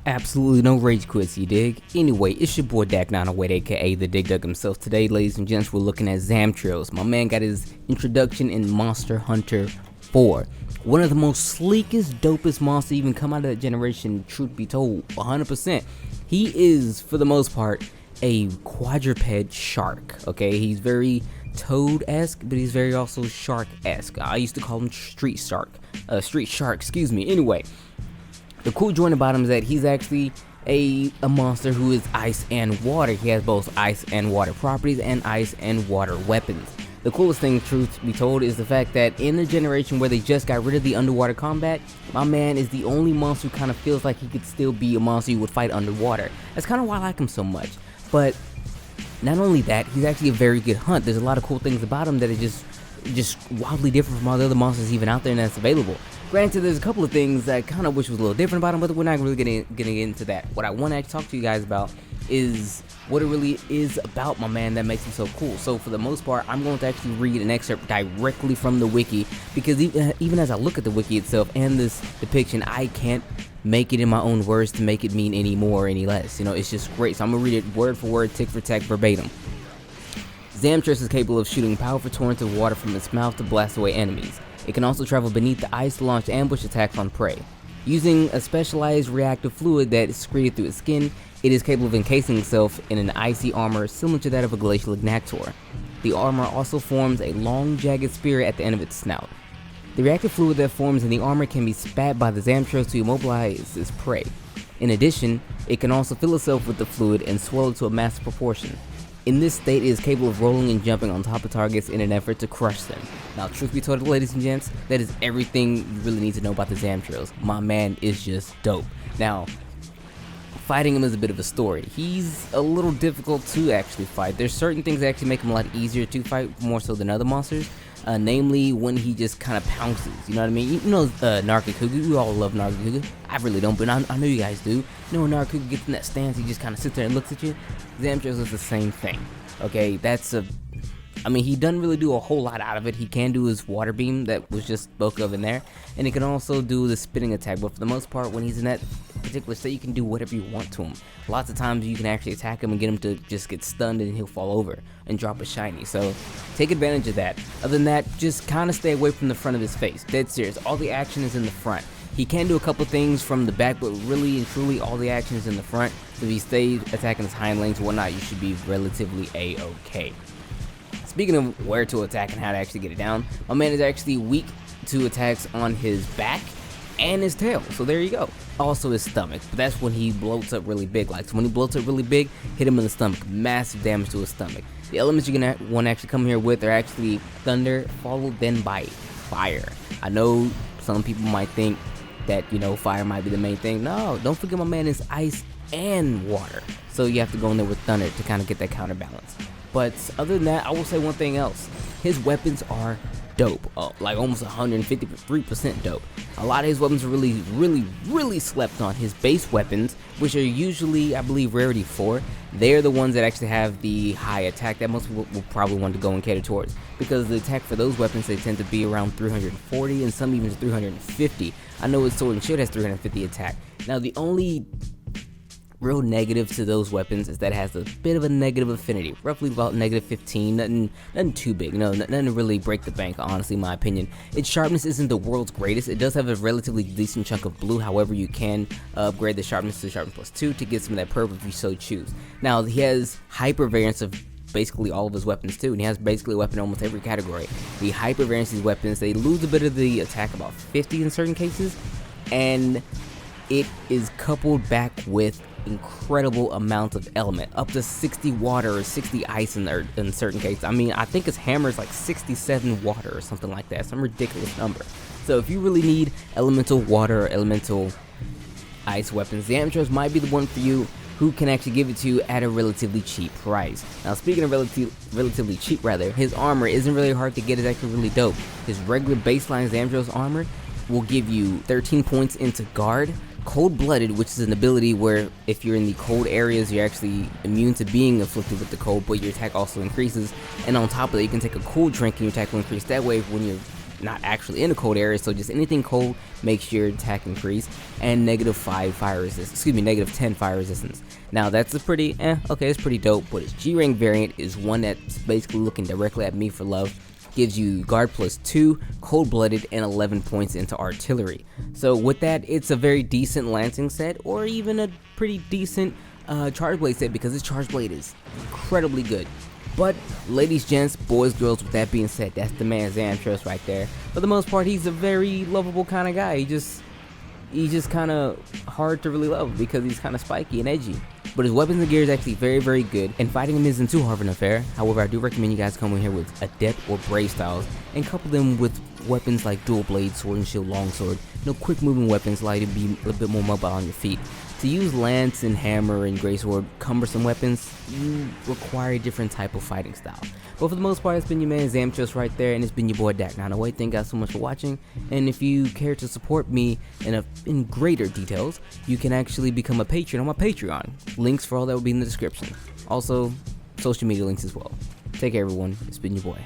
Absolutely no rage quits, you dig? Anyway, it's your boy Dak908, aka the Dig Dug himself. Today, ladies and gents, we're looking at Zamtrios. My man got his introduction in Monster Hunter 4. One of the most sleekest, dopest monsters to even come out of that generation, truth be told, 100%. He is, for the most part, a quadruped shark, okay? He's very toad-esque, but he's very also shark-esque. I used to call him street shark, excuse me. Anyway, the cool joint about him is that he's actually a monster who is ice and water. He has both ice and water properties and ice and water weapons. The coolest thing, truth be told, is the fact that in the generation where they just got rid of the underwater combat, my man is the only monster who kind of feels like he could still be a monster you would fight underwater. That's kind of why I like him so much. But not only that, he's actually a very good hunt. There's a lot of cool things about him that are just wildly different from all the other monsters even out there and that's available. Granted, there's a couple of things that I kind of wish was a little different about him, but we're not really getting into that. What I want to talk to you guys about is what it really is about my man that makes him so cool. So for the most part, I'm going to actually read an excerpt directly from the wiki, because even as I look at the wiki itself and this depiction, I can't make it in my own words to make it mean any more or any less. You know, it's just great. So I'm going to read it word for word, tick for tack, verbatim. Zamtrios is capable of shooting powerful torrents of water from its mouth to blast away enemies. It can also travel beneath the ice to launch ambush attacks on prey. Using a specialized reactive fluid that is secreted through its skin, it is capable of encasing itself in an icy armor similar to that of a glacial ignator. The armor also forms a long, jagged spear at the end of its snout. The reactive fluid that forms in the armor can be spat by the Zamtrios to immobilize its prey. In addition, it can also fill itself with the fluid and swell it to a massive proportion. In this state, it is capable of rolling and jumping on top of targets in an effort to crush them. Now, truth be told, ladies and gents, that is everything you really need to know about the Zamtrios. My man is just dope. Now, fighting him is a bit of a story. He's a little difficult to actually fight. There's certain things that actually make him a lot easier to fight, more so than other monsters. Namely, when he just kind of pounces, you know what I mean? You know Narcocuga, we all love Narcocuga. I really don't, but I know you guys do. You know when Narcocuga gets in that stance, he just kind of sits there and looks at you? Zamtrios is the same thing, okay? I mean, he doesn't really do a whole lot out of it. He can do his water beam that was just spoke of in there, and he can also do the spinning attack, but for the most part, when he's in that particular state, you can do whatever you want to him. Lots of times you can actually attack him and get him to just get stunned and he'll fall over and drop a shiny, so take advantage of that. Other than that, just kind of stay away from the front of his face. Dead serious, all the action is in the front. He can do a couple things from the back, but really and truly all the action is in the front, so if he stays attacking his hind legs and whatnot, you should be relatively a-okay. Speaking of where to attack and how to actually get it down, my man is actually weak to attacks on his back and his tail, so there you go. Also his stomach, but that's when he bloats up really big. Like, so when he bloats up really big, hit him in the stomach, massive damage to his stomach. The elements you're gonna want to actually come here with are actually thunder, followed then by fire. I know some people might think that, you know, fire might be the main thing. No, don't forget my man is ice and water, so you have to go in there with thunder to kind of get that counterbalance. But other than that, I will say one thing else. His weapons are dope. Like almost 153% dope. A lot of his weapons are really slept on. His base weapons, which are usually, I believe, rarity 4, they're the ones that actually have the high attack that most people will probably want to go and cater towards. Because the attack for those weapons, they tend to be around 340 and some even 350. I know his sword and shield has 350 attack. Now the only real negative to those weapons is that it has a bit of a negative affinity, roughly about -15, nothing too big, nothing to really break the bank, honestly, in my opinion. Its sharpness isn't the world's greatest. It does have a relatively decent chunk of blue, however you can upgrade the sharpness to sharpness +2 to get some of that purple if you so choose. Now he has hyper variants of basically all of his weapons too, and he has basically a weapon in almost every category. The hyper variants of these weapons, they lose a bit of the attack, about 50 in certain cases, and it is coupled back with incredible amounts of element, up to 60 water or 60 ice in certain cases. I mean, I think his hammer is like 67 water or something like that, some ridiculous number. So if you really need elemental water or elemental ice weapons, Zamtrios might be the one for you, who can actually give it to you at a relatively cheap price. Now speaking of relatively cheap, his armor isn't really hard to get. It's actually really dope. His regular baseline Zamtrios armor will give you 13 points into guard, Cold-blooded, which is an ability where if you're in the cold areas, you're actually immune to being afflicted with the cold, but your attack also increases. And on top of that, you can take a cool drink and your attack will increase that way when you're not actually in a cold area, so just anything cold makes your attack increase, and -5 fire resistance, excuse me, -10 fire resistance. Now that's a pretty, okay, it's pretty dope, but its G-Rank variant is one that's basically looking directly at me for love. Gives you guard +2, cold-blooded, and 11 points into artillery. So with that, it's a very decent lancing set, or even a pretty decent charge blade set, because this charge blade is incredibly good. But ladies, gents, boys, girls, with that being said, that's the man Zamtrios right there. For the most part, he's a very lovable kind of guy. He's just kind of hard to really love because he's kind of spiky and edgy. But his weapons and gear is actually very, very good, and fighting him isn't too hard of an affair. However, I do recommend you guys come in here with adept or brave styles and couple them with weapons like dual blade, sword and shield, longsword. Quick moving weapons allow you to be a little bit more mobile on your feet. To use lance and hammer and greatsword, cumbersome weapons, you require a different type of fighting style. But for the most part, it's been your man Zamtrios right there, and it's been your boy Dak908. Thank you guys so much for watching, and if you care to support me in greater details, you can actually become a patron on my Patreon. Links for all that will be in the description. Also, social media links as well. Take care, everyone. It's been your boy.